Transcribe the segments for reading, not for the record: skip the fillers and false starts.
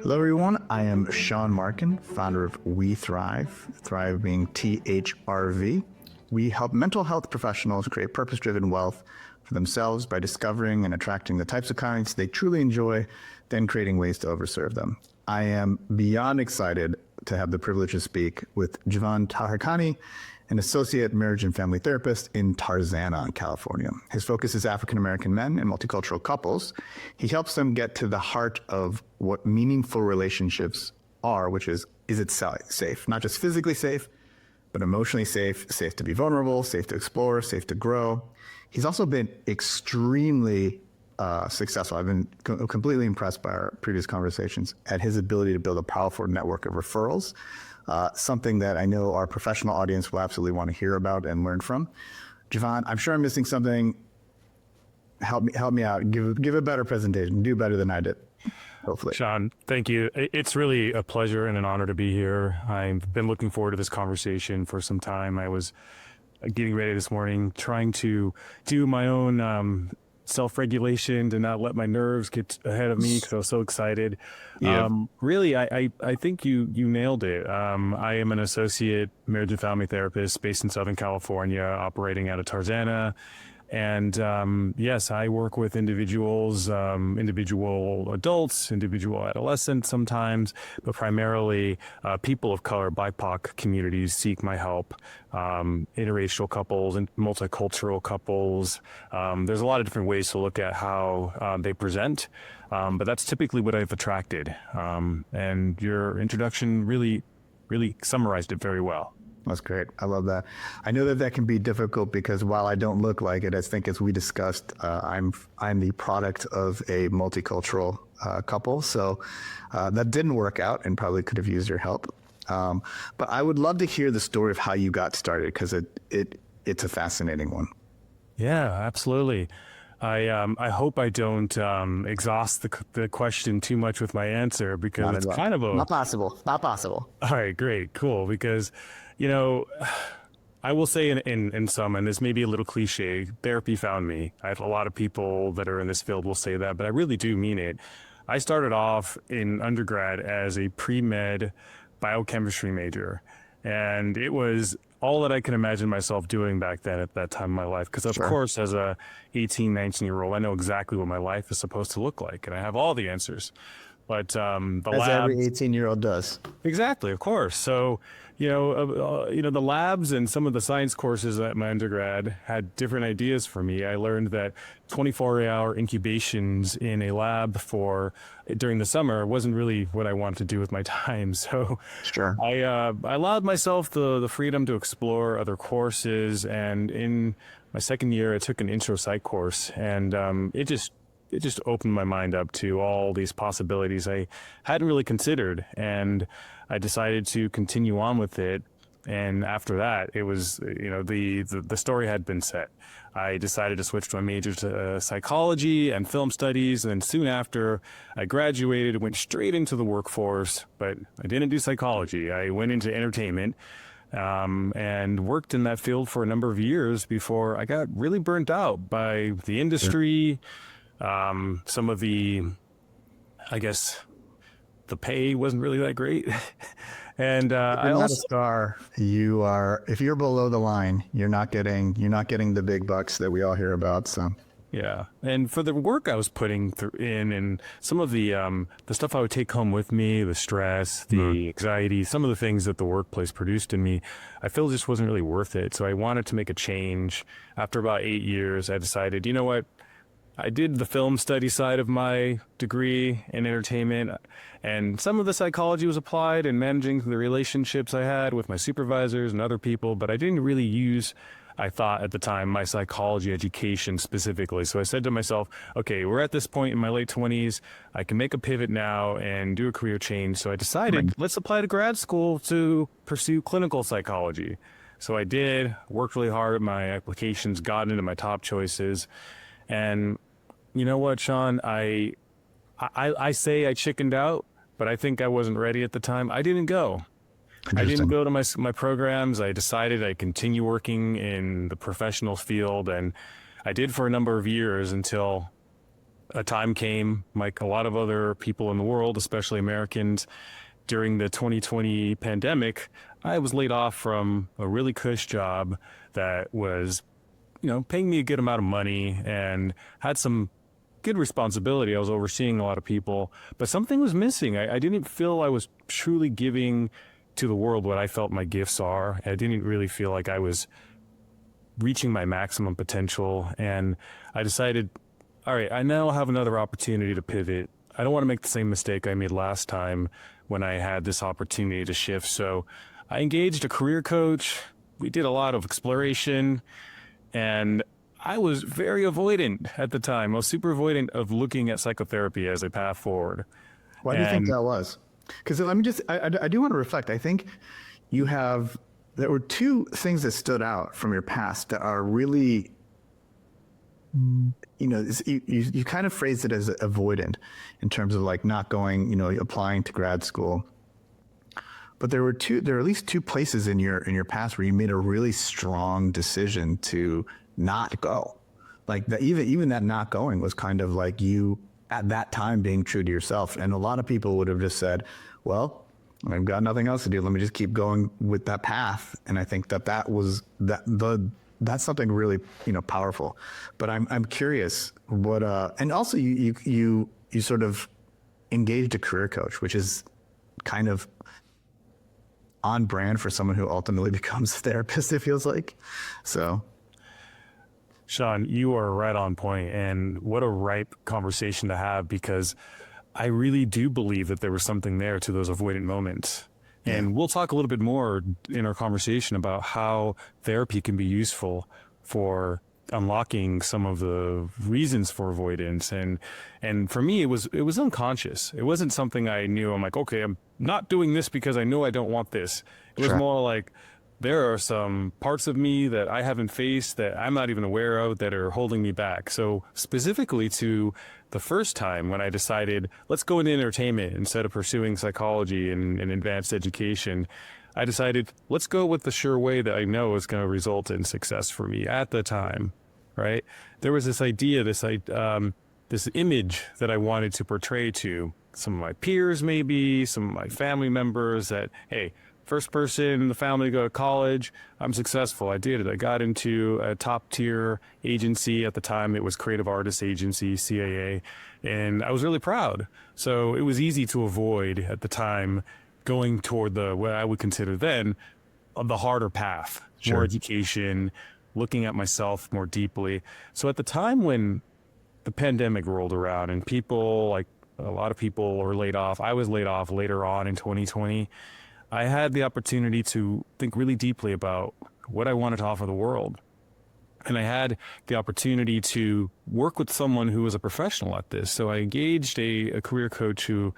Hello, everyone. I am Sean Markin, founder of WeTHRV, Thrive being THRV. We help mental health professionals create purpose-driven wealth for themselves by discovering and attracting the types of clients they truly enjoy, then creating ways to overserve them. I am beyond excited to have the privilege to speak with Javan Taherkhani, an associate marriage and family therapist in Tarzana, California. His focus is African-American men and multicultural couples. He helps them get to the heart of what meaningful relationships are, which is it safe? Not just physically safe, but emotionally safe, safe to be vulnerable, safe to explore, safe to grow. He's also been extremely successful. I've been completely impressed by our previous conversations at his ability to build a powerful network of referrals. Something that I know our professional audience will absolutely want to hear about and learn from. Javan, I'm sure I'm missing something. Help me out. Give a better presentation. Do better than I did, hopefully. Sean, thank you. It's really a pleasure and an honor to be here. I've been looking forward to this conversation for some time. I was getting ready this morning, trying to do my own self-regulation to not let my nerves get ahead of me because I was so excited. Yeah. Really, I think you nailed it. I am an associate marriage and family therapist based in Southern California, operating out of Tarzana. And yes, I work with individuals, individual adults, individual adolescents sometimes, but primarily people of color, BIPOC communities seek my help. Interracial couples and multicultural couples. There's a lot of different ways to look at how they present, but that's typically what I've attracted. And your introduction really summarized it very well. That's great. I love that. I know that can be difficult because while I don't look like it, I think as we discussed, I'm the product of a multicultural couple. So that didn't work out and probably could have used your help. But I would love to hear the story of how you got started because it's a fascinating one. Yeah, absolutely. I hope I don't exhaust the question too much with my answer because it's kind of Not possible. All right, great, cool. Because, you know, I will say in some, and this may be a little cliche, therapy found me. I have a lot of people that are in this field will say that, but I really do mean it. I started off in undergrad as a pre-med biochemistry major, and it was all that I can imagine myself doing back then at that time in my life. Because of course, as a 18, 19-year-old, I know exactly what my life is supposed to look like, and I have all the answers. But the as labs, every 18-year-old does. Exactly, of course. So, the labs and some of the science courses at my undergrad had different ideas for me. I learned that 24-hour incubations in a lab during the summer wasn't really what I wanted to do with my time. So I allowed myself the freedom to explore other courses. And in my second year, I took an intro psych course, and it just opened my mind up to all these possibilities I hadn't really considered. And I decided to continue on with it. And after that, it was, the story had been set. I decided to switch my major to psychology and film studies. And soon after I graduated, went straight into the workforce, but I didn't do psychology. I went into entertainment. And worked in that field for a number of years before I got really burnt out by the industry. Some of I guess the pay wasn't really that great. And I also, not a star. You are, if you're below the line, you're not getting the big bucks that we all hear about. So yeah. And for the work I was putting in and some of the stuff I would take home with me, the stress, the anxiety, some of the things that the workplace produced in me, I feel just wasn't really worth it. So I wanted to make a change. After about 8 years, I decided, you know what? I did the film study side of my degree in entertainment, and some of the psychology was applied in managing the relationships I had with my supervisors and other people, but I didn't really use, I thought at the time, my psychology education specifically. So I said to myself, okay, we're at this point in my late 20s. I can make a pivot now and do a career change. So I decided, let's apply to grad school to pursue clinical psychology. So I did, worked really hard at my applications, got into my top choices. And you know what, Sean, I say I chickened out, but I think I wasn't ready at the time. I didn't go. I didn't go to my programs. I decided I'd continue working in the professional field, and I did for a number of years until a time came, like a lot of other people in the world, especially Americans, during the 2020 pandemic, I was laid off from a really cush job that was, paying me a good amount of money and had some good responsibility. I was overseeing a lot of people, but something was missing. I didn't feel I was truly giving to the world what I felt my gifts are. I didn't really feel like I was reaching my maximum potential. And I decided, all right, I now have another opportunity to pivot. I don't want to make the same mistake I made last time when I had this opportunity to shift. So I engaged a career coach. We did a lot of exploration, and I was very avoidant at the time. I was super avoidant of looking at psychotherapy as a path forward. Why do you think that was? Because let me just, I do want to reflect. I think there were two things that stood out from your past that are really, you kind of phrased it as avoidant in terms of like not going, applying to grad school. But there are at least two places in your past where you made a really strong decision to not go. Like that, even that not going was kind of like you at that time being true to yourself. And a lot of people would have just said, well, I've got nothing else to do. Let me just keep going with that path. And I think that's something really, powerful. But I'm curious what, and also you sort of engaged a career coach, which is kind of on brand for someone who ultimately becomes a therapist, it feels like. So. Sean, you are right on point, and what a ripe conversation to have, because I really do believe that there was something there to those avoidant moments. Yeah. And we'll talk a little bit more in our conversation about how therapy can be useful for unlocking some of the reasons for avoidance. And for me, it was unconscious. It wasn't something I knew. I'm like, okay, I'm not doing this because I know I don't want this. It was more like, there are some parts of me that I haven't faced that I'm not even aware of that are holding me back. So specifically to the first time when I decided, let's go into entertainment instead of pursuing psychology and advanced education, I decided, let's go with the sure way that I know is going to result in success for me at the time, right? There was this idea, this image that I wanted to portray to some of my peers, maybe some of my family members, that, hey, first person in the family to go to college, I'm successful. I did it. I got into a top tier agency. At the time, it was Creative Artists Agency, CAA, and I was really proud. So it was easy to avoid at the time going toward what I would consider then the harder path, more education, looking at myself more deeply. So at the time when the pandemic rolled around and people, like a lot of people were laid off, I was laid off later on in 2020, I had the opportunity to think really deeply about what I wanted to offer the world. And I had the opportunity to work with someone who was a professional at this. So I engaged a career coach who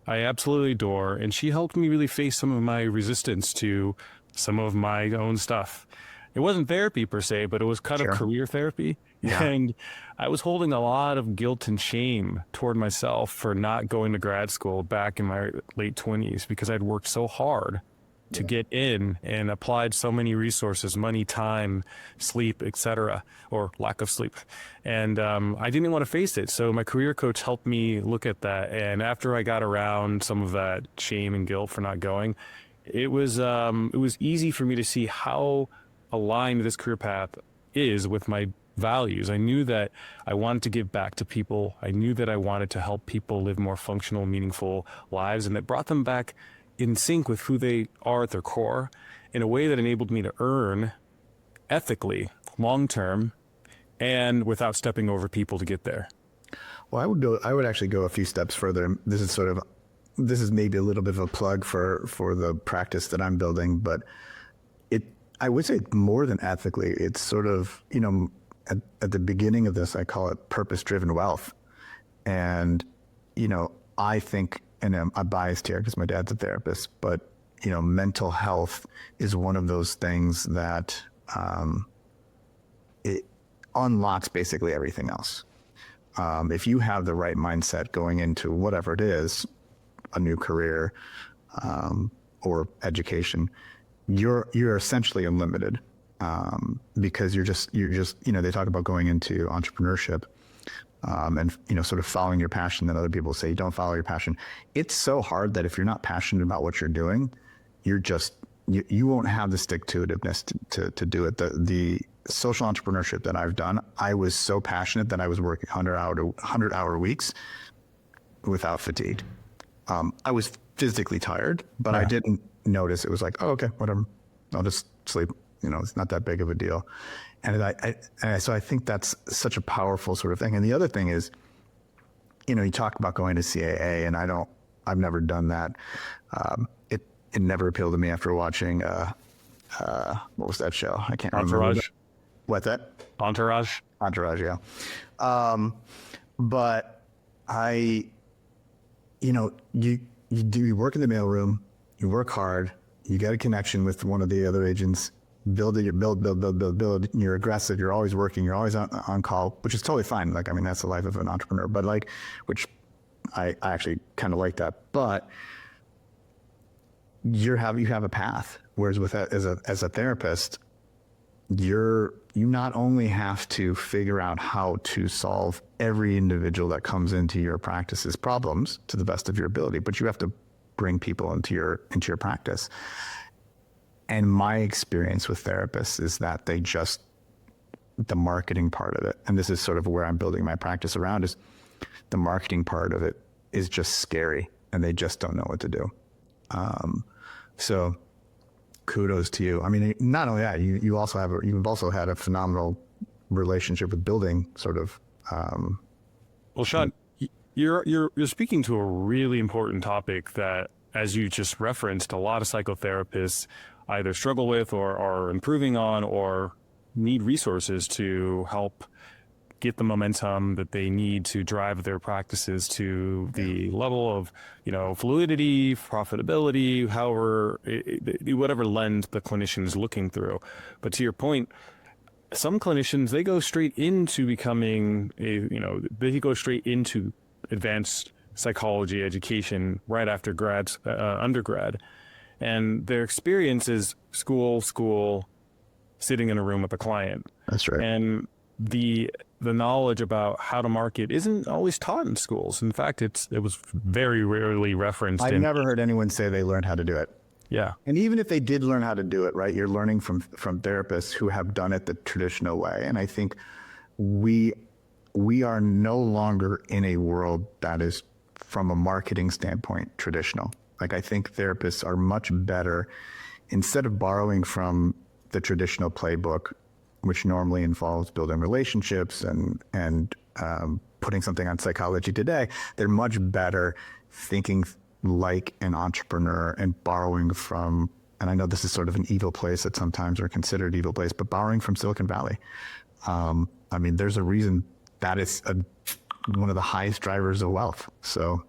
I absolutely adore, and she helped me really face some of my resistance to some of my own stuff. It wasn't therapy per se, but it was kind of career therapy. Yeah. And I was holding a lot of guilt and shame toward myself for not going to grad school back in my late 20s because I'd worked so hard to get in and applied so many resources, money, time, sleep, etc., or lack of sleep. And I didn't want to face it. So my career coach helped me look at that. And after I got around some of that shame and guilt for not going, it was easy for me to see how aligned this career path is with my values. I knew that I wanted to give back to people. I knew that I wanted to help people live more functional, meaningful lives, and that brought them back in sync with who they are at their core in a way that enabled me to earn ethically, long-term, and without stepping over people to get there. Well, I would actually go a few steps further. This is maybe a little bit of a plug for the practice that I'm building, but I would say more than ethically, it's sort of, at the beginning of this, I call it purpose-driven wealth. And, I think, and I'm biased here because my dad's a therapist, but, mental health is one of those things that it unlocks basically everything else. If you have the right mindset going into whatever it is, a new career or education, you're essentially unlimited, because you're just, they talk about going into entrepreneurship, and, sort of following your passion. Then other people say, don't follow your passion. It's so hard that if you're not passionate about what you're doing, you won't have the stick-to-itiveness to do it. The social entrepreneurship that I've done, I was so passionate that I was working 100-hour weeks without fatigue. I was physically tired, but I didn't notice. It was like, oh, okay, whatever. I'll just sleep. It's not that big of a deal. And so I think that's such a powerful sort of thing. And the other thing is, you talk about going to CAA, and I've never done that. It never appealed to me after watching, what was that show? I can't remember. Entourage. What's that? Entourage. Entourage, yeah. But you work in the mailroom, you work hard, you get a connection with one of the other agents, build. You're aggressive. You're always working. You're always on call, which is totally fine. That's the life of an entrepreneur. But which I actually kind of like that. But you have a path. Whereas as a therapist, you not only have to figure out how to solve every individual that comes into your practice's problems to the best of your ability, but you have to bring people into your practice. And my experience with therapists is that the marketing part of it, and this is sort of where I'm building my practice around, is the marketing part of it is just scary, and they just don't know what to do. So kudos to you. Not only that, you've also had a phenomenal relationship with building sort of. Well, Sean, you're speaking to a really important topic that, as you just referenced, a lot of psychotherapists either struggle with or are improving on or need resources to help get the momentum that they need to drive their practices to the level of, fluidity, profitability, however, whatever lens the clinician is looking through. But to your point, some clinicians, they go straight into becoming they go straight into advanced psychology education right after undergrad. And their experience is school, sitting in a room with a client. That's right. And the knowledge about how to market isn't always taught in schools. In fact, it was very rarely referenced. I've never heard anyone say they learned how to do it. Yeah. And even if they did learn how to do it, right, you're learning from therapists who have done it the traditional way. And I think we are no longer in a world that is, from a marketing standpoint, traditional. I think therapists are much better, instead of borrowing from the traditional playbook, which normally involves building relationships and putting something on Psychology Today, they're much better thinking like an entrepreneur and borrowing from, and I know this is sort of an evil place that sometimes are considered evil place, but borrowing from Silicon Valley. There's a reason that is one of the highest drivers of wealth. So,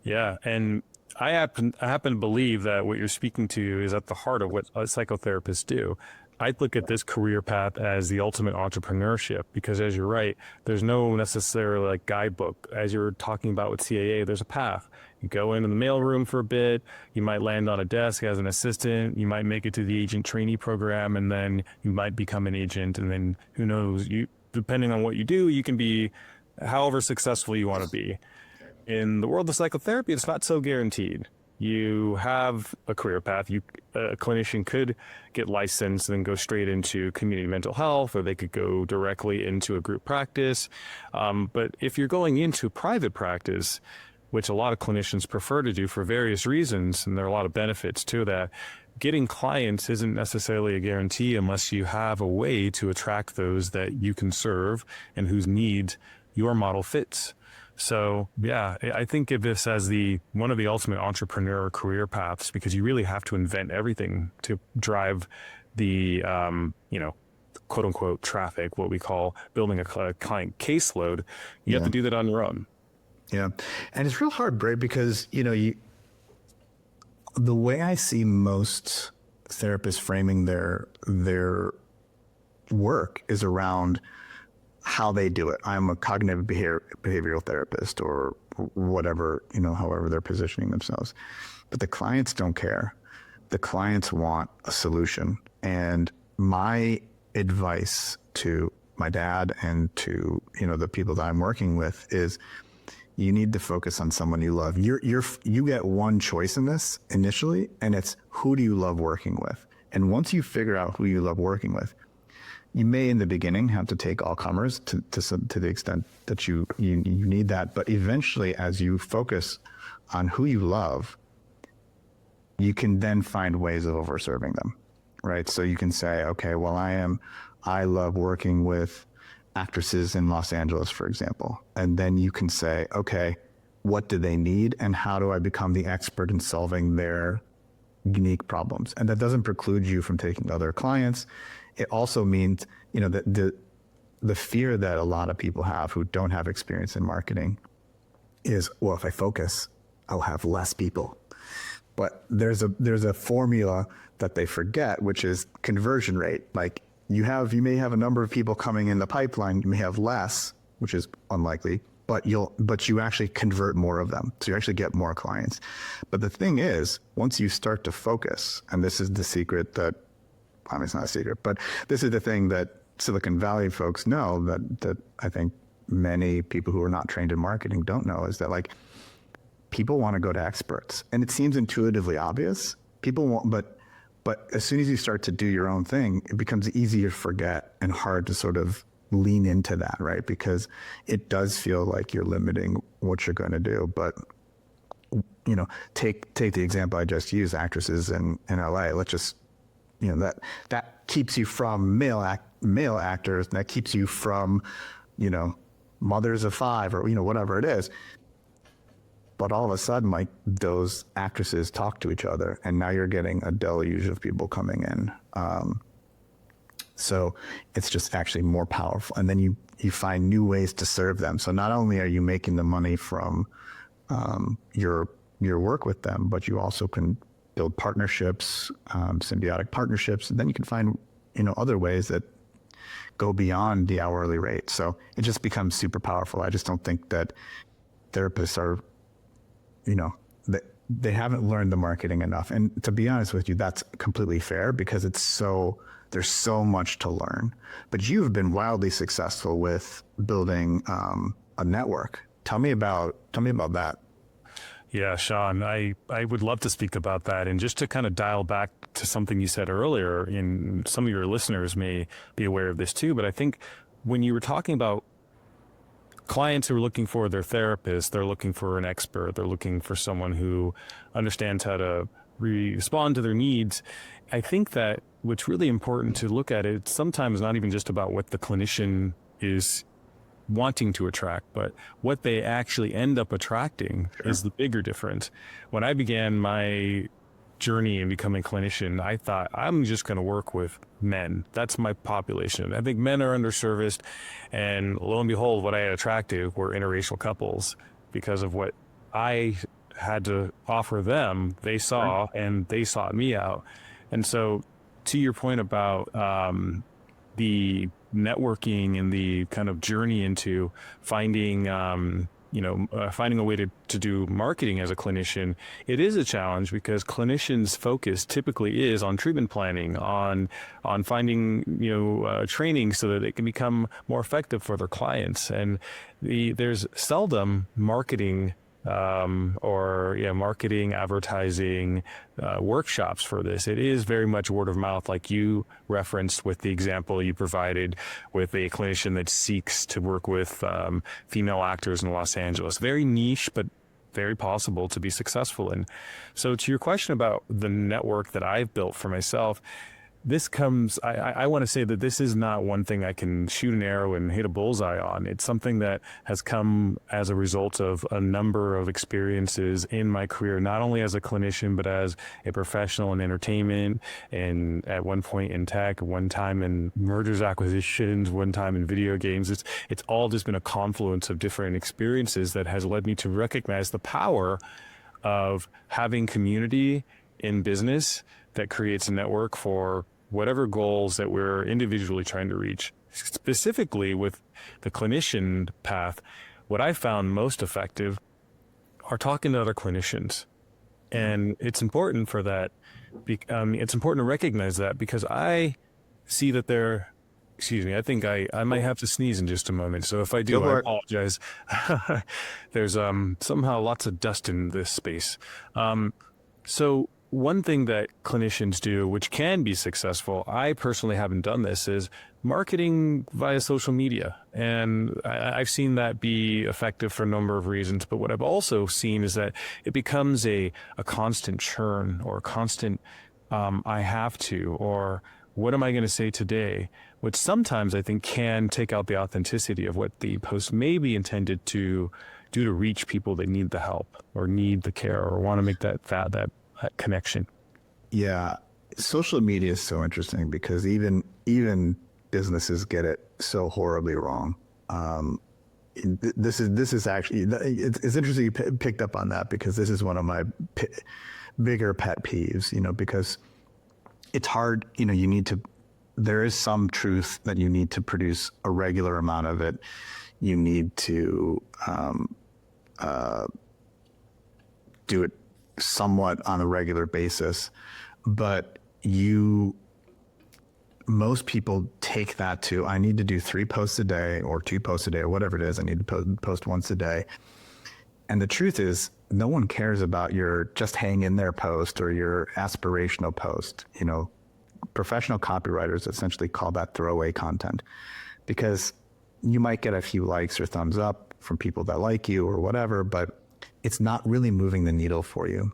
yeah, and I happen to believe that what you're speaking to is at the heart of what psychotherapists do. I look at this career path as the ultimate entrepreneurship, because, as you're right, there's no necessarily guidebook. As you're talking about with CAA, there's a path. You go into the mailroom for a bit, you might land on a desk as an assistant, you might make it to the agent trainee program, and then you might become an agent, and then who knows, depending on what you do, you can be however successful you want to be. In the world of psychotherapy, it's not so guaranteed. You have a career path. A clinician could get licensed and go straight into community mental health, or they could go directly into a group practice. But if you're going into private practice, which a lot of clinicians prefer to do for various reasons, and there are a lot of benefits to that, getting clients isn't necessarily a guarantee unless you have a way to attract those that you can serve and whose needs your model fits. So, yeah, I think of this as one of the ultimate entrepreneur career paths, because you really have to invent everything to drive the, quote unquote traffic, what we call building a client caseload. You have to do that on your own. Yeah. And it's real hard, Bray, because, the way I see most therapists framing their work is around how they do it. I'm a cognitive behavioral therapist, or whatever, however they're positioning themselves. But the clients don't care. The clients want a solution. And my advice to my dad and to, the people that I'm working with is you need to focus on someone you love. You get one choice in this initially, and it's who do you love working with? And once you figure out who you love working with, you may in the beginning have to take all comers to the extent that you need that. But eventually, as you focus on who you love, you can then find ways of overserving them, right? So you can say, okay, well, I love working with actresses in Los Angeles, for example. And then you can say, okay, what do they need? And how do I become the expert in solving their unique problems? And that doesn't preclude you from taking other clients. It also means, that the fear that a lot of people have who don't have experience in marketing is, well, if I focus, I'll have less people. But there's a formula that they forget, which is conversion rate. Like you may have a number of people coming in the pipeline, you may have less, which is unlikely, but you actually convert more of them. So you actually get more clients. But the thing is, once you start to focus, and this is the secret that, I mean, it's not a secret, but this is the thing that Silicon Valley folks know that I think many people who are not trained in marketing don't know, is that like people want to go to experts. And it seems intuitively obvious. People want, but as soon as you start to do your own thing, it becomes easier to forget and hard to sort of lean into that, right? Because it does feel like you're limiting what you're going to do. But take the example I just used, actresses in LA. Let's just, that keeps you from male actors, and that keeps you from, mothers of five or, whatever it is. But all of a sudden, like those actresses talk to each other, and now you're getting a deluge of people coming in. So it's just actually more powerful. And then you find new ways to serve them. So not only are you making the money from your work with them, but you also can build partnerships, symbiotic partnerships, and then you can find, other ways that go beyond the hourly rate. So it just becomes super powerful. I just don't think that therapists are, they haven't learned the marketing enough. And to be honest with you, that's completely fair because there's so much to learn. But you've been wildly successful with building a network. Tell me about that. Yeah, Sean, I would love to speak about that. And just to kind of dial back to something you said earlier, and some of your listeners may be aware of this too, but I think when you were talking about clients who are looking for their therapist, they're looking for an expert, they're looking for someone who understands how to respond to their needs. I think that what's really important to look at, it's sometimes not even just about what the clinician is wanting to attract, but what they actually end up attracting is the bigger difference. When I began my journey in becoming a clinician, I thought I'm just going to work with men. That's my population. I think men are underserviced, and lo and behold, what I had attracted were interracial couples because of what I had to offer them. They saw and they sought me out. And so to your point about the networking and the kind of journey into finding finding a way to do marketing as a clinician, it is a challenge because clinicians' focus typically is on treatment planning, on finding training so that they can become more effective for their clients. And there's seldom marketing marketing, advertising, workshops for this. It is very much word of mouth, like you referenced with the example you provided with a clinician that seeks to work with female actors in Los Angeles. Very niche, but very possible to be successful in. So to your question about the network that I've built for myself, this comes, I want to say that this is not one thing I can shoot an arrow and hit a bullseye on. It's something that has come as a result of a number of experiences in my career, not only as a clinician, but as a professional in entertainment, and at one point in tech, one time in mergers, acquisitions, one time in video games. It's all just been a confluence of different experiences that has led me to recognize the power of having community in business that creates a network for whatever goals that we're individually trying to reach. Specifically with the clinician path, what I found most effective are talking to other clinicians. And it's important for that. It's important to recognize that because I see that there Excuse me. I think I might have to sneeze in just a moment. So if I Go do, for I it. apologize. There's somehow lots of dust in this space. So one thing that clinicians do, which can be successful, I personally haven't done this, is marketing via social media. And I've seen that be effective for a number of reasons. But what I've also seen is that it becomes a constant churn or a constant I have to, or what am I going to say today? Which sometimes I think can take out the authenticity of what the post may be intended to do to reach people that need the help or need the care or want to make that connection. Yeah, social media is so interesting because even businesses get it so horribly wrong. This is actually, it's interesting you picked up on that, because this is one of my bigger pet peeves. Because it's hard. There is some truth that you need to produce a regular amount of it. You need to do it somewhat on a regular basis, but most people take that to, I need to do 3 posts a day or 2 posts a day or whatever it is. I need to post once a day. And the truth is, no one cares about your just hang in there post or your aspirational post. Professional copywriters essentially call that throwaway content, because you might get a few likes or thumbs up from people that like you or whatever, but it's not really moving the needle for you.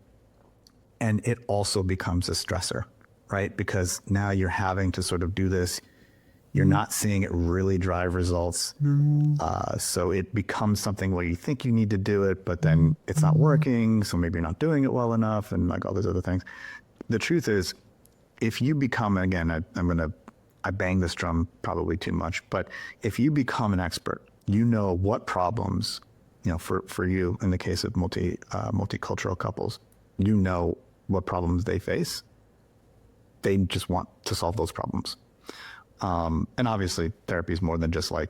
And it also becomes a stressor, right? Because now you're having to sort of do this. You're not seeing it really drive results. So it becomes something where you think you need to do it, but then it's not working. So maybe you're not doing it well enough and like all those other things. The truth is, if you become, again, I bang this drum probably too much, but if you become an expert, what problems, for you in the case of multicultural couples, what problems they face. They just want to solve those problems. And obviously therapy is more than just like,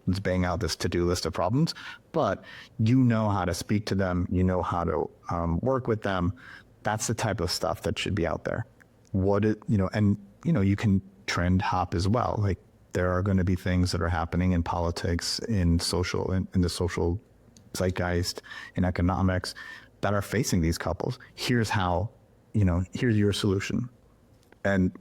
let's bang out this to-do list of problems, but how to speak to them, how to work with them. That's the type of stuff that should be out there. You can trend hop as well. Like, there are going to be things that are happening in politics, in the social zeitgeist, in economics, that are facing these couples. Here's how, here's your solution. And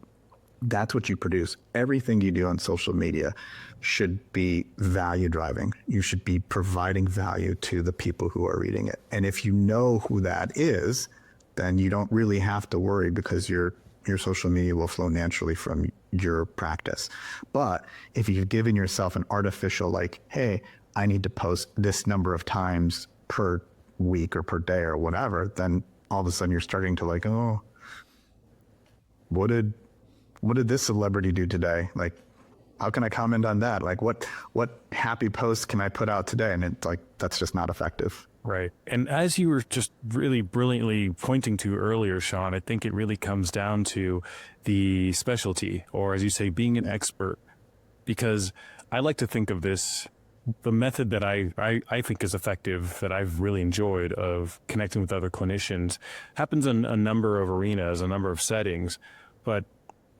that's what you produce. Everything you do on social media should be value driving. You should be providing value to the people who are reading it. And if you know who that is, then you don't really have to worry, because your social media will flow naturally from your practice. But if you've given yourself an artificial, like, hey, I need to post this number of times per week or per day or whatever, then all of a sudden you're starting to like, oh, what did this celebrity do today? Like, how can I comment on that? Like, what happy post can I put out today? And it's like, that's just not effective. Right. And as you were just really brilliantly pointing to earlier, Sean, I think it really comes down to the specialty, or as you say, being an expert. Because I like to think of this, the method that I think is effective, that I've really enjoyed, of connecting with other clinicians, happens in a number of arenas, a number of settings. But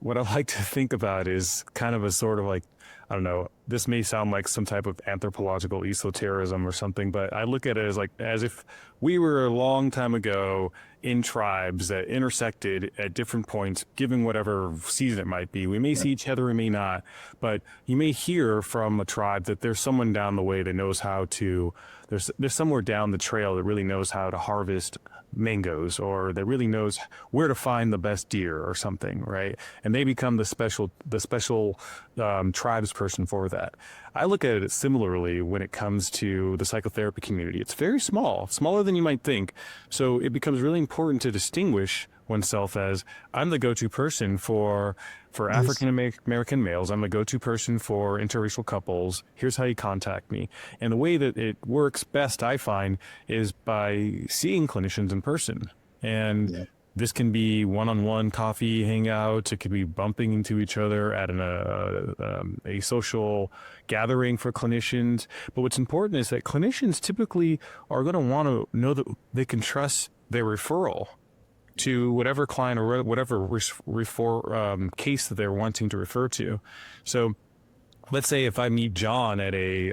what I like to think about is kind of a sort of like, I don't know, this may sound like some type of anthropological esotericism or something, but I look at it as if we were a long time ago in tribes that intersected at different points, given whatever season it might be. We may see each other, we may not, but you may hear from a tribe that there's someone down the way that knows how to, there's somewhere down the trail that really knows how to harvest mangoes, or that really knows where to find the best deer or something, right? And they become the special tribes person for that. I look at it similarly when it comes to the psychotherapy community. It's very small, smaller than you might think. So it becomes really important to distinguish oneself as, I'm the go-to person for African American males. I'm the go-to person for interracial couples. Here's how you contact me. And the way that it works best, I find, is by seeing clinicians in person. And this can be one-on-one coffee hangout. It could be bumping into each other at a social gathering for clinicians. But what's important is that clinicians typically are going to want to know that they can trust their referral to whatever client or whatever case that they're wanting to refer to. So let's say if I meet John at a,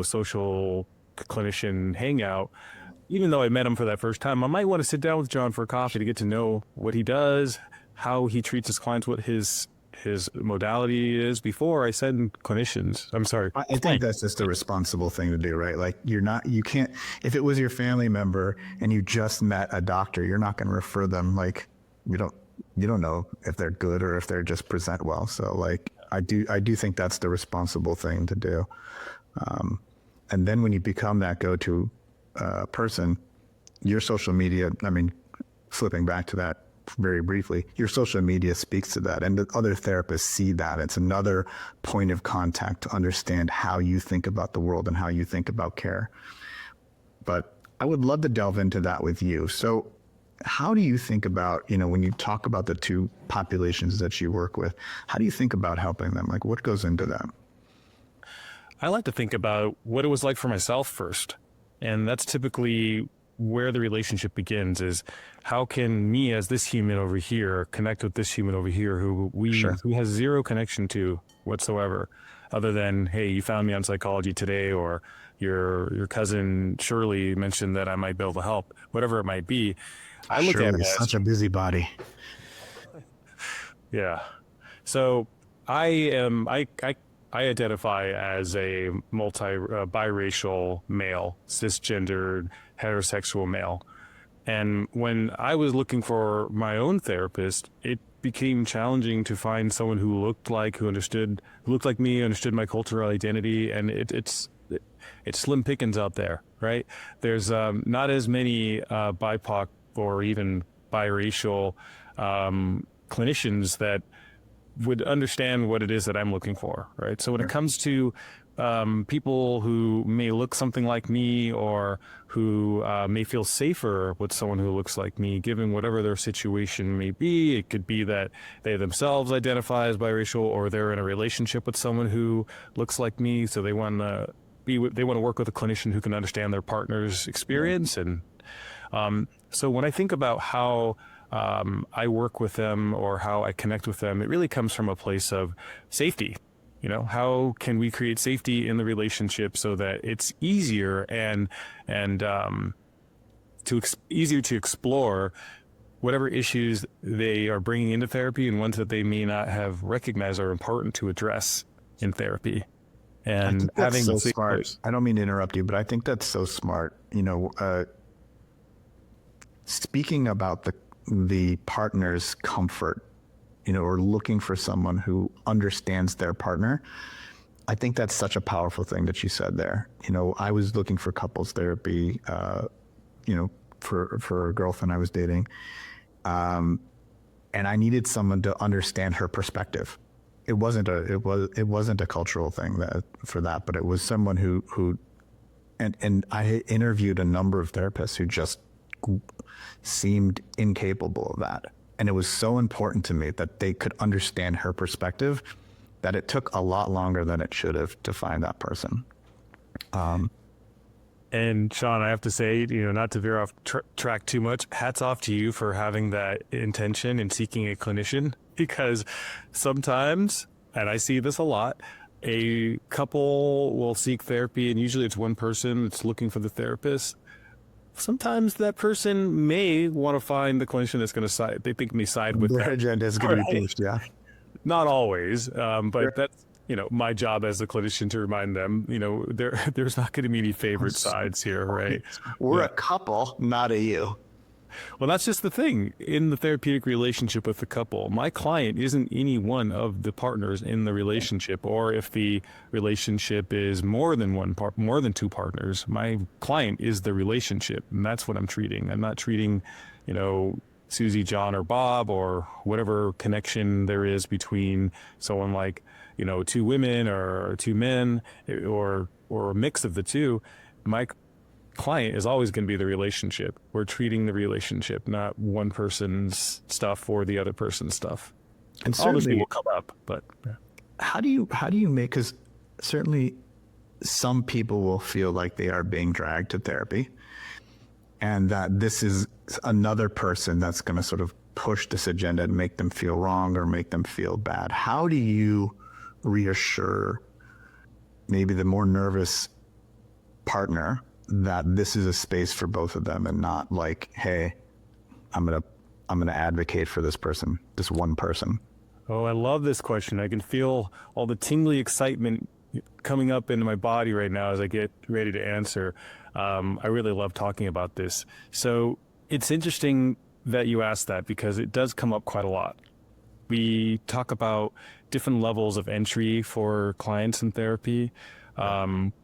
social clinician hangout, even though I met him for that first time, I might want to sit down with John for a coffee to get to know what he does, how he treats his clients, what his modality is before I send clinicians. I'm sorry. I think that's just a responsible thing to do, right? Like you can't, if it was your family member and you just met a doctor, you're not going to refer them. Like you don't know if they're good or if they're just present well. So like, I do think that's the responsible thing to do. And then when you become that go-to person, your social media, I mean, flipping back to that very briefly, your social media speaks to that, and the other therapists see that. It's another point of contact to understand how you think about the world and how you think about care. But I would love to delve into that with you. So how do you think about, when you talk about the two populations that you work with, how do you think about helping them? Like what goes into that? I like to think about what it was like for myself first. And that's typically where the relationship begins, is how can me as this human over here connect with this human over here who has zero connection to whatsoever, other than, hey, you found me on psychology today, or your cousin Shirley mentioned that I might be able to help, whatever it might be. I look at it as such a busybody. Yeah. So I identify as a biracial male, cisgendered, heterosexual male. And when I was looking for my own therapist, it became challenging to find someone who looked like me, understood my cultural identity. And it's slim pickings out there, right? There's not as many BIPOC or even biracial clinicians that would understand what it is that I'm looking for, right? So when it comes to people who may look something like me, or who may feel safer with someone who looks like me, given whatever their situation may be, it could be that they themselves identify as biracial, or they're in a relationship with someone who looks like me, so they want to work with a clinician who can understand their partner's experience. And so when I think about how I work with them or how I connect with them, it really comes from a place of safety. How can we create safety in the relationship so that it's easier easier to explore whatever issues they are bringing into therapy, and ones that they may not have recognized are important to address in therapy. And having so smart. I don't mean to interrupt you, but I think that's so smart. Speaking about the partner's comfort, or looking for someone who understands their partner. I think that's such a powerful thing that you said there. I was looking for couples therapy, for a girlfriend I was dating. And I needed someone to understand her perspective. It wasn't a cultural thing for that, but it was someone who I interviewed a number of therapists who just seemed incapable of that. And it was so important to me that they could understand her perspective that it took a lot longer than it should have to find that person. And Sean, I have to say, not to veer off track too much, hats off to you for having that intention and seeking a clinician, because sometimes, and I see this a lot, a couple will seek therapy, and usually it's one person that's looking for the therapist. Sometimes that person may want to find the clinician that's going to side with their them. agenda is going to be pushed, yeah. Not always, but that's my job as the clinician to remind them. There's not going to be any favorite sides here, right? We're a couple, not a you. Well, that's just the thing. In the therapeutic relationship with the couple, my client isn't any one of the partners in the relationship, or if the relationship is more than two partners, my client is the relationship, and that's what I'm treating. I'm not treating, Susie, John, or Bob, or whatever connection there is between someone like, two women or two men, or a mix of the two. My client is always going to be the relationship. We're treating the relationship, not one person's stuff or the other person's stuff. And certainly will come up, but yeah. How do you make, because certainly some people will feel like they are being dragged to therapy, and that this is another person that's going to sort of push this agenda and make them feel wrong or make them feel bad. How do you reassure maybe the more nervous partner that this is a space for both of them, and not like, hey, I'm gonna advocate for this person, this one person? Oh, I love this question. I can feel all the tingly excitement coming up into my body right now as I get ready to answer. I really love talking about this. So it's interesting that you asked that, because it does come up quite a lot. We talk about different levels of entry for clients in therapy.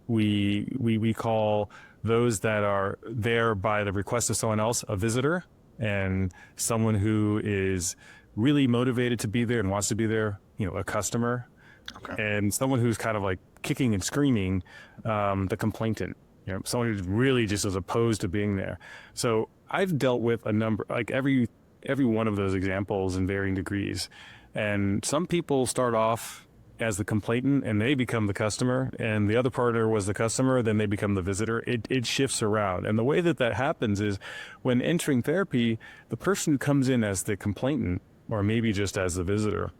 We call those that are there by the request of someone else a visitor, and someone who is really motivated to be there and wants to be there, a customer. Okay. And someone who's kind of like kicking and screaming, the complainant, someone who's really just as opposed to being there. So I've dealt with a number, like every one of those examples in varying degrees. And some people start off as the complainant and they become the customer, and the other partner was the customer, then they become the visitor. It shifts around. And the way that happens is, when entering therapy, the person who comes in as the complainant, or maybe just as the visitor,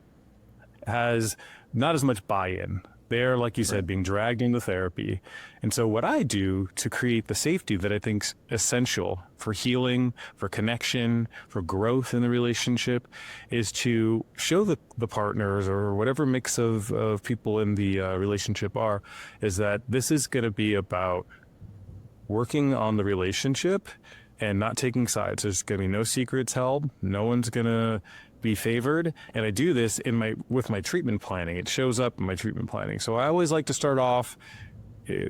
has not as much buy-in. They're, like you said, being dragged into therapy. And so what I do to create the safety that I think's essential for healing, for connection, for growth in the relationship, is to show the partners, or whatever mix of people in the relationship are, is that this is going to be about working on the relationship and not taking sides. There's going to be no secrets held. No one's going to be favored. And I do this with my treatment planning. It shows up in my treatment planning. So I always like to start off,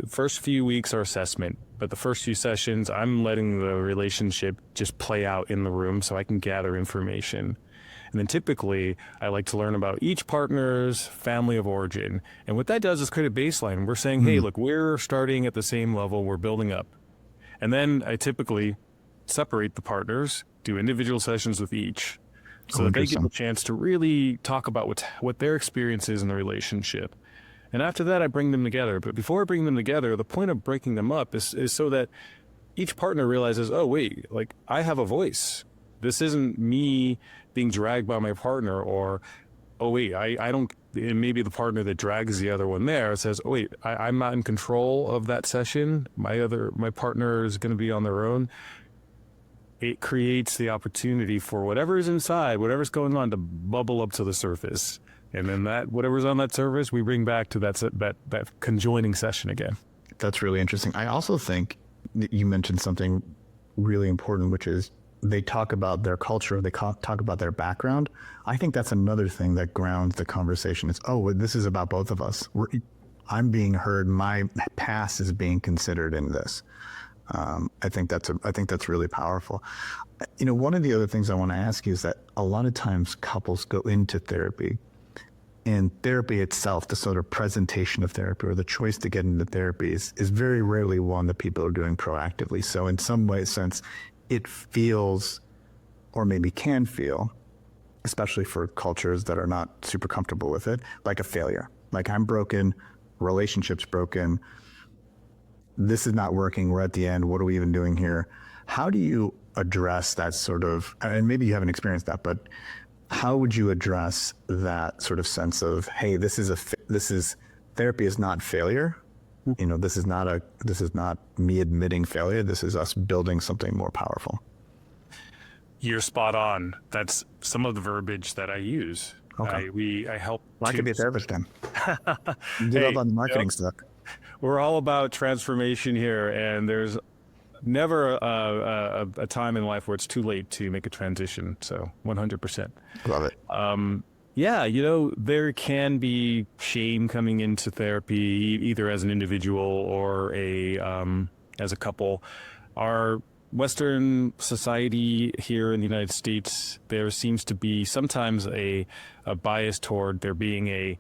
first few weeks are assessment, but the first few sessions, I'm letting the relationship just play out in the room so I can gather information. And then typically I like to learn about each partner's family of origin. And what that does is create a baseline. We're saying, hey, look, we're starting at the same level, we're building up. And then I typically separate the partners, do individual sessions with each, so that they get a chance to really talk about what their experience is in the relationship. And after that, I bring them together. But before I bring them together, the point of breaking them up is so that each partner realizes, oh, wait, like, I have a voice. This isn't me being dragged by my partner, or, oh, wait, I don't, and maybe the partner that drags the other one there says, oh, wait, I'm not in control of that session. My partner is going to be on their own. It creates the opportunity for whatever's inside, whatever's going on, to bubble up to the surface. And then whatever's on that surface, we bring back to that conjoining session again. That's really interesting. I also think that you mentioned something really important, which is they talk about their culture, they talk about their background. I think that's another thing that grounds the conversation. It's, oh, this is about both of us. I'm being heard. My past is being considered in this. I think that's really powerful. One of the other things I want to ask you is that a lot of times couples go into therapy, and therapy itself, the sort of presentation of therapy or the choice to get into therapy is very rarely one that people are doing proactively. So in some way, since it feels, or maybe can feel, especially for cultures that are not super comfortable with it, like a failure. Like, I'm broken, relationship's broken, this is not working, we're at the end, what are we even doing here? How do you address that sort of, and maybe you haven't experienced that, but how would you address that sort of sense of, hey, therapy is not failure. This is not me admitting failure. This is us building something more powerful. You're spot on. That's some of the verbiage that I use. Okay. I help. Well, I could be a therapist then. You did all the marketing stuff. We're all about transformation here, and there's never a time in life where it's too late to make a transition. So 100%. Love it. There can be shame coming into therapy, either as an individual or as a couple. Our Western society here in the United States, there seems to be sometimes a bias toward there being a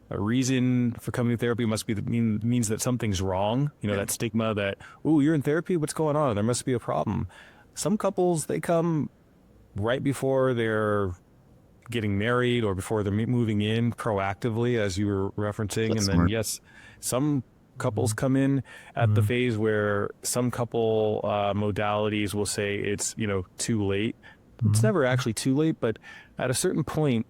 reason for coming to therapy means that something's wrong. That stigma that, ooh, you're in therapy, what's going on? There must be a problem. Some couples, they come right before they're getting married or before they're moving in proactively, as you were referencing. That's and then, smart. yes, some couples come in at the phase where some couple modalities will say it's, too late. It's never actually too late, but at a certain point,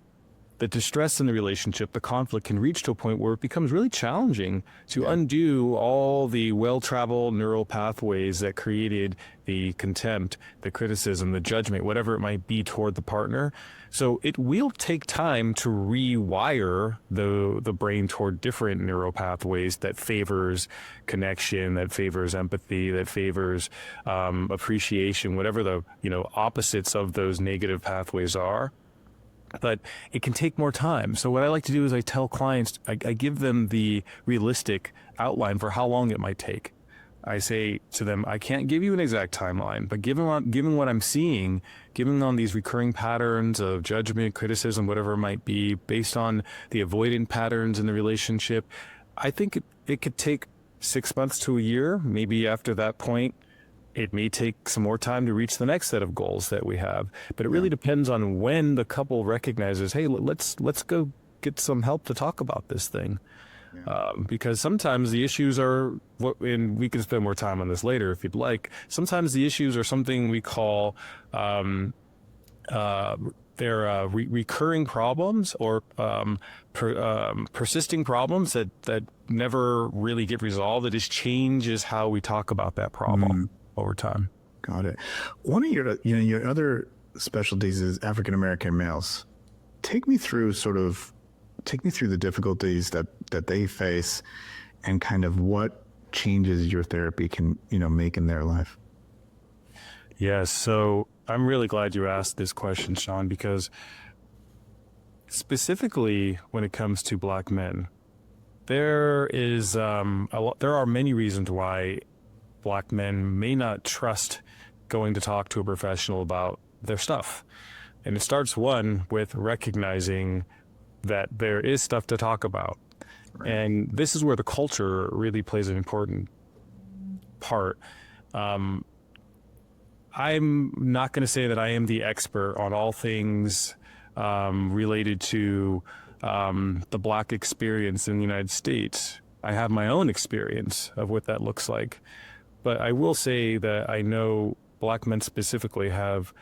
the distress in the relationship, the conflict can reach to a point where it becomes really challenging to undo all the well-traveled neural pathways that created the contempt, the criticism, the judgment, whatever it might be toward the partner. So it will take time to rewire the brain toward different neural pathways that favors connection, that favors empathy, that favors appreciation, whatever the opposites of those negative pathways are. But it can take more time. So what I like to do is I tell clients, I give them the realistic outline for how long it might take. I say to them, I can't give you an exact timeline, but given what I'm seeing, given on these recurring patterns of judgment, criticism, whatever it might be, based on the avoidant patterns in the relationship, I think it could take 6 months to a year. Maybe after that point, it may take some more time to reach the next set of goals that we have. But it really depends on when the couple recognizes, hey, let's go get some help to talk about this thing. Because sometimes the issues are, and we can spend more time on this later if you'd like, sometimes the issues are something we call recurring problems or persisting problems that never really get resolved. It just changes how we talk about that problem over time. Got it. One of your other specialties is African American males. Take me through the difficulties that they face and kind of what changes your therapy can, make in their life. Yes. So I'm really glad you asked this question, Sean, because specifically when it comes to Black men, there are many reasons why Black men may not trust going to talk to a professional about their stuff. And it starts with recognizing that there is stuff to talk about. Right. And this is where the culture really plays an important part. I'm not going to say that I am the expert on all things related to the Black experience in the United States. I have my own experience of what that looks like. But I will say that I know Black men specifically have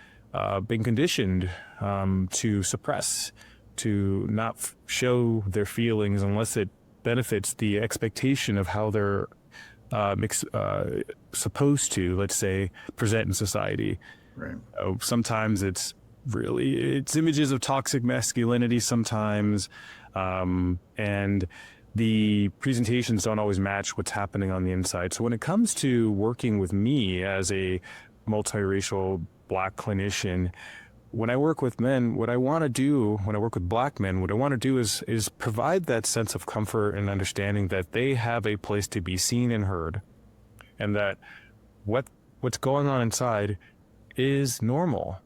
been conditioned to suppress, to not show their feelings unless it benefits the expectation of how they're supposed to, let's say, present in society. Right. Sometimes it's images of toxic masculinity sometimes, and the presentations don't always match what's happening on the inside. So when it comes to working with me as a multiracial Black clinician, when I work with men, what I want to do, when I work with Black men, what I want to do is provide that sense of comfort and understanding that they have a place to be seen and heard, and that what's going on inside is normal.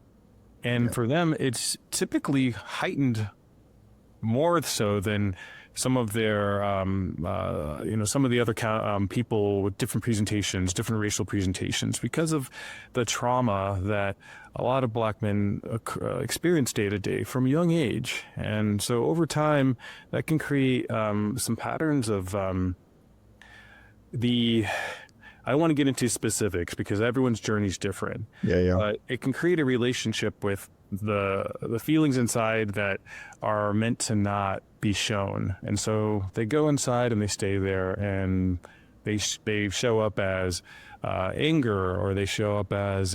And for them, it's typically heightened more so than some of their, some of the other people with different presentations, different racial presentations, because of the trauma that a lot of Black men experience day to day from a young age. And so over time, that can create some patterns of I don't want to get into specifics because everyone's journey is different. But it can create a relationship with the feelings inside that are meant to not be shown. And so they go inside and they stay there, and they show up as anger, or they show up as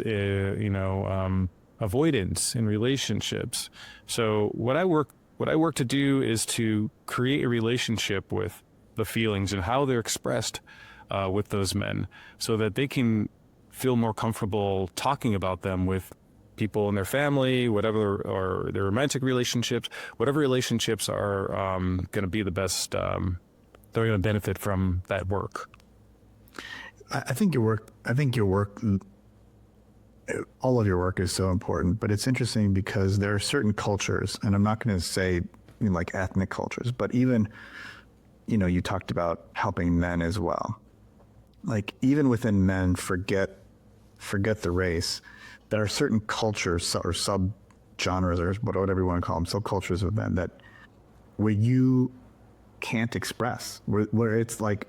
avoidance in relationships. So what I work to do is to create a relationship with the feelings and how they're expressed with those men, so that they can feel more comfortable talking about them with people in their family, whatever, or their romantic relationships, whatever relationships are going to be the best, they're going to benefit from that work. I think your work, all of your work is so important, but it's interesting because there are certain cultures, and I'm not going to say like ethnic cultures, but even, you talked about helping men as well. Like even within men, forget the race. There are certain cultures or sub-genres or whatever you want to call them, subcultures of men where you can't express, where it's like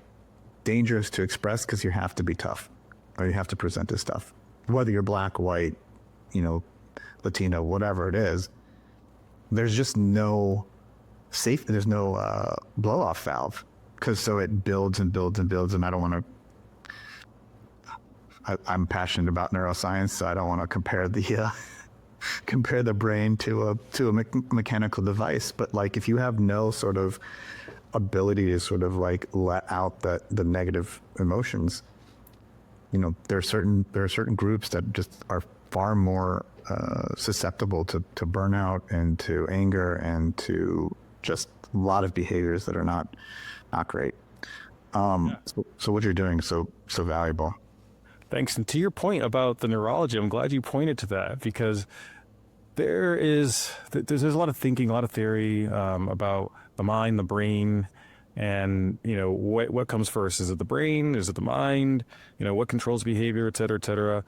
dangerous to express because you have to be tough or you have to present this stuff. Whether you're Black, white, Latino, whatever it is, there's just no safe. There's no blow off valve, because so it builds and builds and builds, and I don't want to. I'm passionate about neuroscience, so I don't want to compare the brain to a mechanical device. But like, if you have no sort of ability to sort of like let out the negative emotions, there are certain groups that just are far more susceptible to burnout and to anger and to just a lot of behaviors that are not great. So what you're doing is so valuable. Thanks. And to your point about the neurology, I'm glad you pointed to that, because there's a lot of thinking, a lot of theory about the mind, the brain, and what comes first. Is it the brain? Is it the mind? What controls behavior, et cetera, et cetera.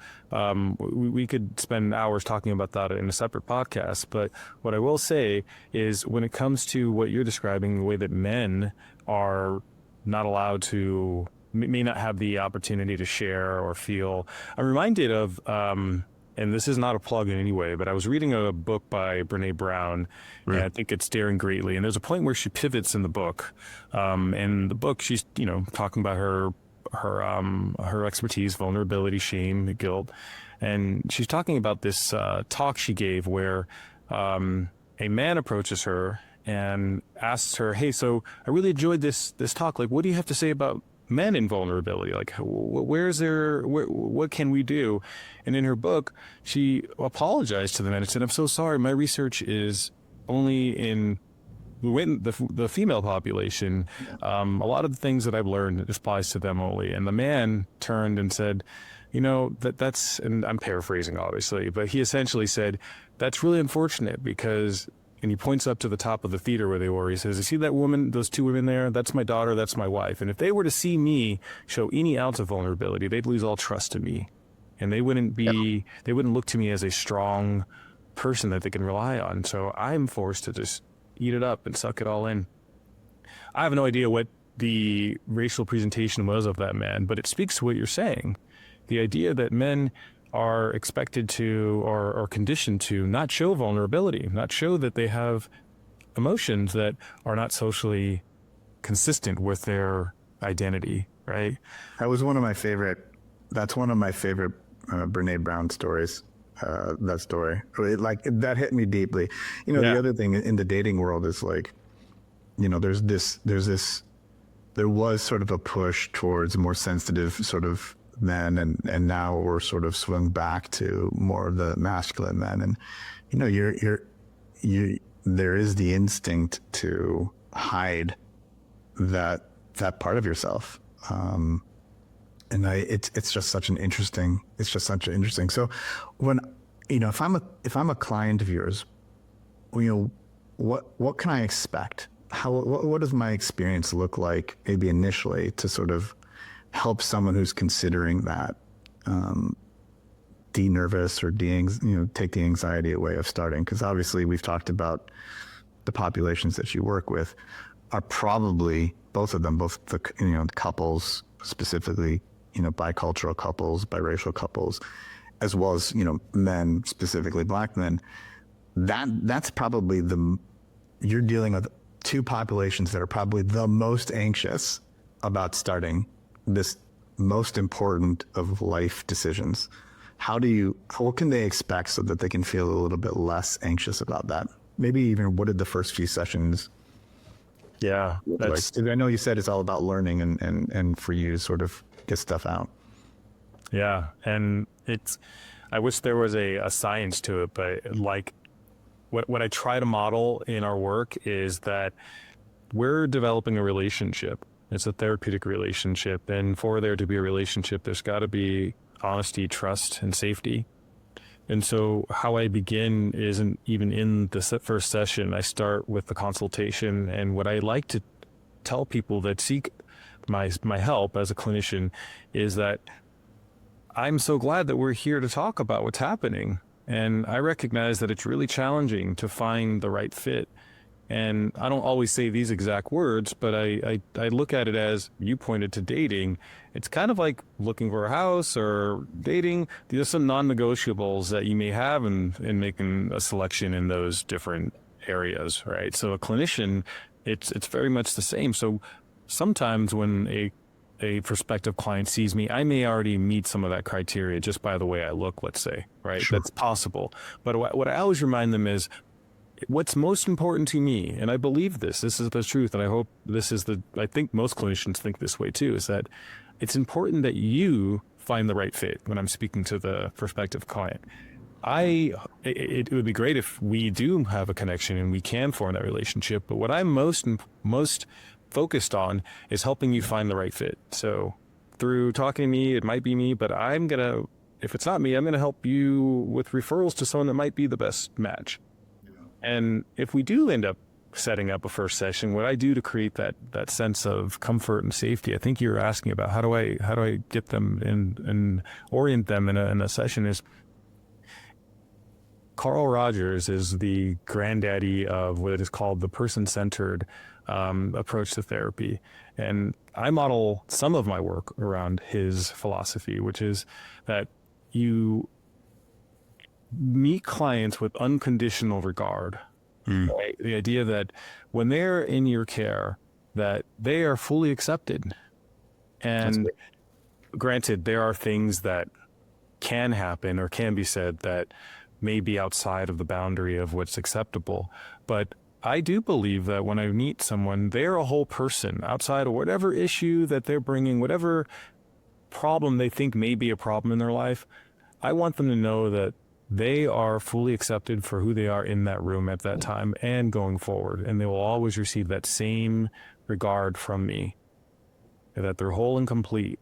We could spend hours talking about that in a separate podcast. But what I will say is, when it comes to what you're describing, the way that men are not allowed to, may not have the opportunity to share or feel. I'm reminded of, and this is not a plug in any way, but I was reading a book by Brene Brown, and I think it's Daring Greatly. And there's a point where she pivots in the book. In the book, she's, talking about her expertise, vulnerability, shame, guilt. And she's talking about this talk she gave where a man approaches her and asks her, "Hey, so I really enjoyed this talk. Like, what do you have to say about men in vulnerability? Like, what can we do?" And in her book, she apologized to the men and said, "I'm so sorry. My research is only in the female population. A lot of the things that I've learned applies to them only." And the man turned and said, that's, and I'm paraphrasing obviously, but he essentially said, "That's really unfortunate because," and he points up to the top of the theater where they were. He says, "You see that woman, those two women there? That's my daughter, that's my wife. And if they were to see me show any ounce of vulnerability, they'd lose all trust in me. And they wouldn't look to me as a strong person that they can rely on. So I'm forced to just eat it up and suck it all in." I have no idea what the racial presentation was of that man, but it speaks to what you're saying. The idea that men are expected to or conditioned to not show vulnerability, not show that they have emotions that are not socially consistent with their identity, right? That's one of my favorite Brene Brown stories. That story, that hit me deeply. The other thing in the dating world is like, there was sort of a push towards more sensitive sort of men, and now we're sort of swung back to more of the masculine men. And there is the instinct to hide that part of yourself. And it's just such an interesting. So when if I'm a client of yours, what can I expect? What does my experience look like maybe initially to sort of help someone who's considering that, de-nervous or take the anxiety away of starting? Because obviously we've talked about the populations that you work with are probably both the couples, specifically, bicultural couples, biracial couples, as well as, men, specifically Black men. That's probably you're dealing with two populations that are probably the most anxious about starting this most important of life decisions. What can they expect so that they can feel a little bit less anxious about that? Maybe even what did the first few sessions? Yeah, I know you said it's all about learning and for you to sort of get stuff out. Yeah, and I wish there was a science to it, but like what I try to model in our work is that we're developing a relationship. It's a therapeutic relationship, and for there to be a relationship, there's got to be honesty, trust, and safety. And so how I begin isn't even in the first session. I start with the consultation, and what I like to tell people that seek my help as a clinician is that I'm so glad that we're here to talk about what's happening. And I recognize that it's really challenging to find the right fit. And I don't always say these exact words, but I look at it as, you pointed to dating. It's kind of like looking for a house or dating. These are some non-negotiables that you may have in making a selection in those different areas, right? So a clinician, it's very much the same. So sometimes when a prospective client sees me, I may already meet some of that criteria just by the way I look, let's say, right? Sure. That's possible. But what I always remind them is what's most important to me, and I believe this is the truth, and I hope I think most clinicians think this way too, is that it's important that you find the right fit when I'm speaking to the prospective client. It would be great if we do have a connection and we can form that relationship, but what I'm most focused on is helping you find the right fit. So through talking to me, it might be me, but if it's not me, I'm gonna help you with referrals to someone that might be the best match. And if we do end up setting up a first session, what I do to create that sense of comfort and safety, I think you're asking about how do I get them and orient them in a session, is Carl Rogers is the granddaddy of what is called the person-centered approach to therapy. And I model some of my work around his philosophy, which is that you meet clients with unconditional regard. Right? The idea that when they're in your care, that they are fully accepted. And granted, there are things that can happen or can be said that may be outside of the boundary of what's acceptable. But I do believe that when I meet someone, they're a whole person outside of whatever issue that they're bringing, whatever problem they think may be a problem in their life. I want them to know that they are fully accepted for who they are in that room at that time and going forward. And they will always receive that same regard from me, that they're whole and complete.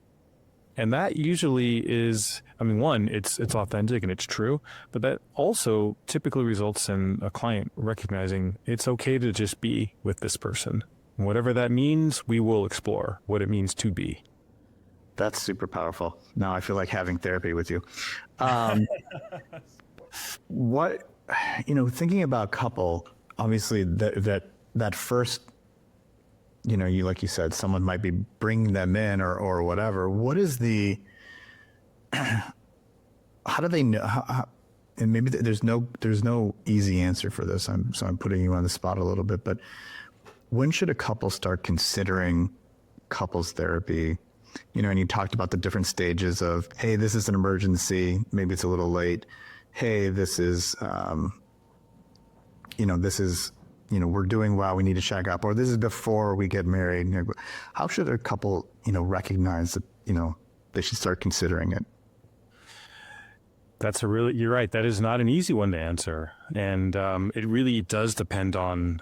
And that usually is, one, it's authentic and it's true, but that also typically results in a client recognizing it's okay to just be with this person. And whatever that means, we will explore what it means to be. That's super powerful. Now I feel like having therapy with you. Thinking about couple, obviously that first, you, like you said, someone might be bringing them in or whatever. What is how do they know? And maybe there's no easy answer for this. So I'm putting you on the spot a little bit, but when should a couple start considering couples therapy? And you talked about the different stages of, hey, this is an emergency. Maybe it's a little late. Hey, this is, we're doing well. We need to check up. Or this is before we get married. How should a couple, recognize that, they should start considering it? You're right. That is not an easy one to answer. And it really does depend on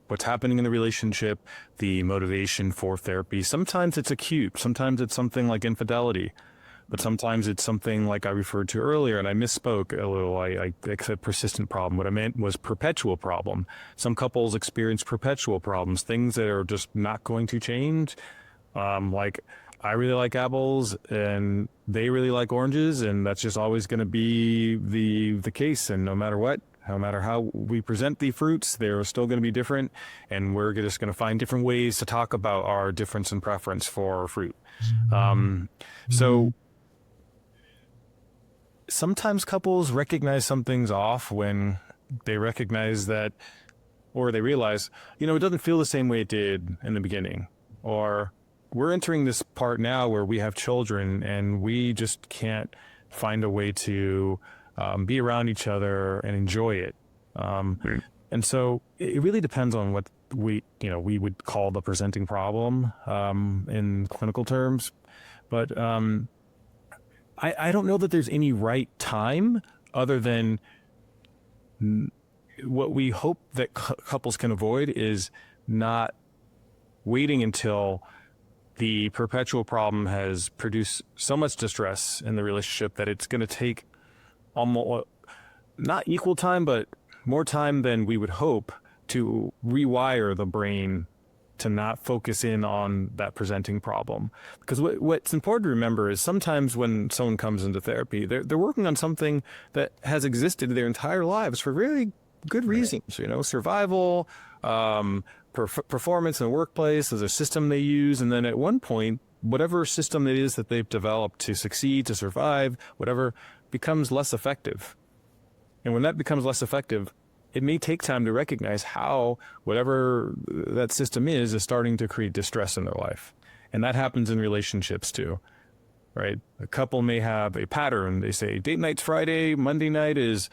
what's happening in the relationship, the motivation for therapy. Sometimes it's acute. Sometimes it's something like infidelity. But sometimes it's something like I referred to earlier, and I misspoke a little. I said persistent problem. What I meant was perpetual problem. Some couples experience perpetual problems, things that are just not going to change. Like I really like apples and they really like oranges, and that's just always going to be the case. And no matter what, no matter how we present the fruits, they're still going to be different. And we're just going to find different ways to talk about our difference in preference for fruit. So sometimes couples recognize something's off when they recognize that, or they realize, it doesn't feel the same way it did in the beginning. Or we're entering this part now where we have children and we just can't find a way to be around each other and enjoy it. And so it really depends on what we would call the presenting problem in clinical terms. But I don't know that there's any right time other than what we hope that couples can avoid is not waiting until the perpetual problem has produced so much distress in the relationship that it's going to take almost not equal time, but more time than we would hope to rewire the brain to not focus in on that presenting problem. Because what's important to remember is sometimes when someone comes into therapy, they're working on something that has existed their entire lives for really good reasons, survival, performance in the workplace, there's a system they use. And then at one point, whatever system it is that they've developed to succeed, to survive, whatever, becomes less effective. And when that becomes less effective, it may take time to recognize how whatever that system is starting to create distress in their life. And that happens in relationships too, right? A couple may have a pattern. They say date night's Friday, Monday night is,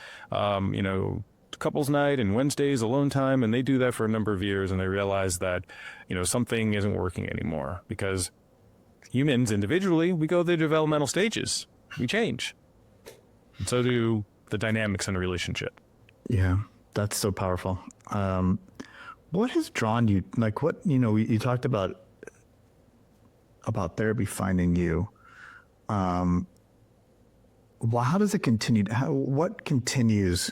couples night, and Wednesday is alone time. And they do that for a number of years, and they realize that, something isn't working anymore, because humans individually, we go through developmental stages. We change. And so do the dynamics in a relationship. Yeah, that's so powerful. What has drawn you, like what, you talked about therapy finding you. How does it continue? What continues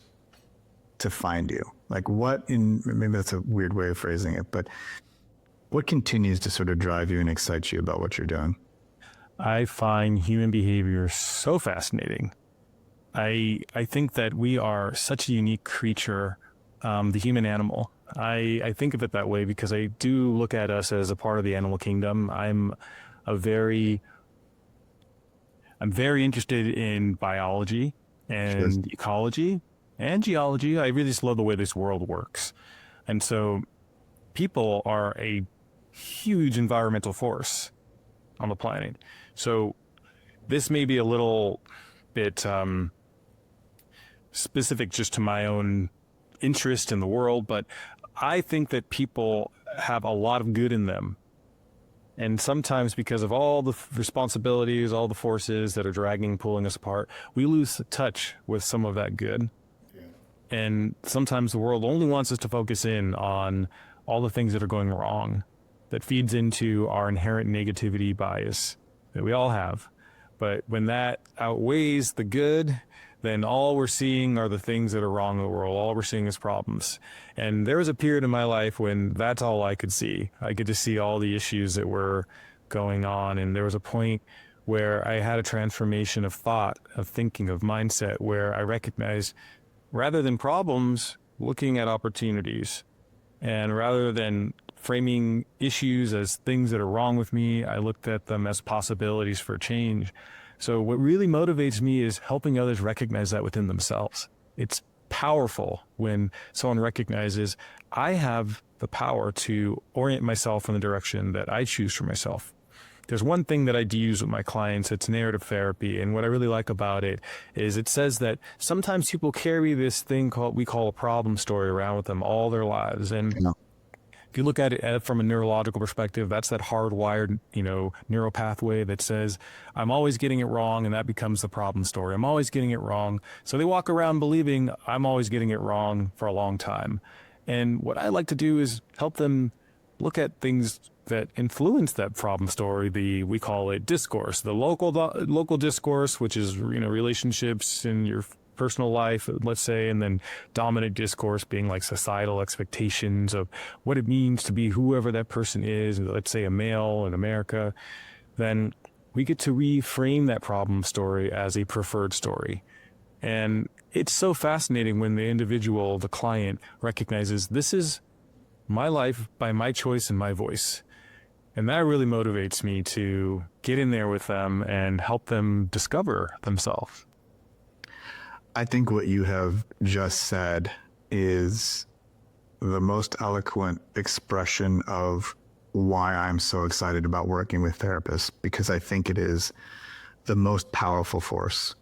to find you? Like maybe that's a weird way of phrasing it, but what continues to sort of drive you and excite you about what you're doing? I find human behavior so fascinating. I think that we are such a unique creature, the human animal. I think of it that way because I do look at us as a part of the animal kingdom. I'm very interested in biology and ecology and geology. I really just love the way this world works. And so people are a huge environmental force on the planet. So this may be a little bit specific just to my own interest in the world, but I think that people have a lot of good in them. And sometimes because of all the responsibilities, all the forces that are pulling us apart, we lose touch with some of that good. Yeah. And sometimes the world only wants us to focus in on all the things that are going wrong. That feeds into our inherent negativity bias that we all have. But when that outweighs the good, then all we're seeing are the things that are wrong in the world. All we're seeing is problems. And there was a period in my life when that's all I could see. I could just see all the issues that were going on. And there was a point where I had a transformation of thought, of thinking, of mindset, where I recognized rather than problems, looking at opportunities. And rather than framing issues as things that are wrong with me, I looked at them as possibilities for change. So what really motivates me is helping others recognize that within themselves. It's powerful when someone recognizes I have the power to orient myself in the direction that I choose for myself. There's one thing that I do use with my clients, it's narrative therapy. And what I really like about it is it says that sometimes people carry this thing we call a problem story around with them all their lives. And if you look at it from a neurological perspective, that's that hardwired, neural pathway that says, I'm always getting it wrong, and that becomes the problem story. I'm always getting it wrong. So they walk around believing I'm always getting it wrong for a long time. And what I like to do is help them look at things that influence that problem story. We call it discourse, the local discourse, which is, relationships in your personal life, let's say, and then dominant discourse being like societal expectations of what it means to be whoever that person is, let's say a male in America. Then we get to reframe that problem story as a preferred story. And it's so fascinating when the individual, the client, recognizes this is my life by my choice and my voice. And that really motivates me to get in there with them and help them discover themselves. I think what you have just said is the most eloquent expression of why I'm so excited about working with therapists, because I think it is the most powerful force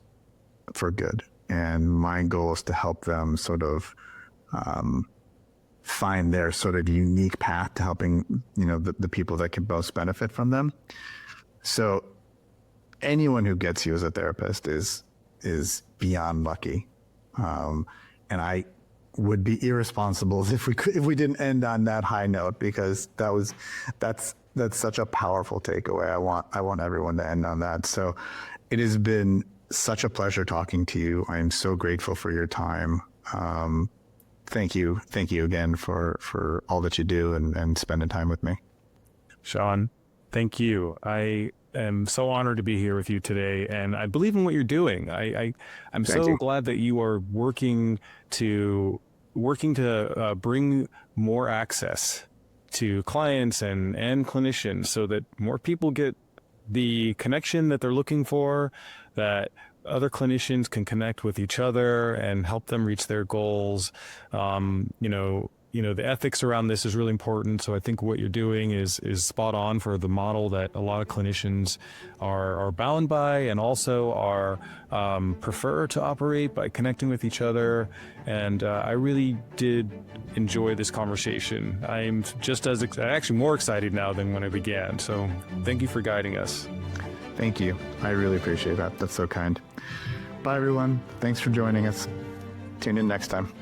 for good. And my goal is to help them sort of find their sort of unique path to helping, the people that can most benefit from them. So anyone who gets you as a therapist is beyond lucky. And I would be irresponsible if we didn't end on that high note, because that's such a powerful takeaway. I want everyone to end on that. So it has been such a pleasure talking to you. I am so grateful for your time. Thank you again for all that you do and spending time with me. Sean, thank you. I am so honored to be here with you today, and I believe in what you're doing. I'm so glad that you are working to bring more access to clients and clinicians so that more people get the connection that they're looking for, that other clinicians can connect with each other and help them reach their goals. The ethics around this is really important. So I think what you're doing is spot on for the model that a lot of clinicians are bound by, and also are prefer to operate by connecting with each other. And I really did enjoy this conversation. I'm just as actually more excited now than when I began. So thank you for guiding us. Thank you. I really appreciate that. That's so kind. Bye, everyone. Thanks for joining us. Tune in next time.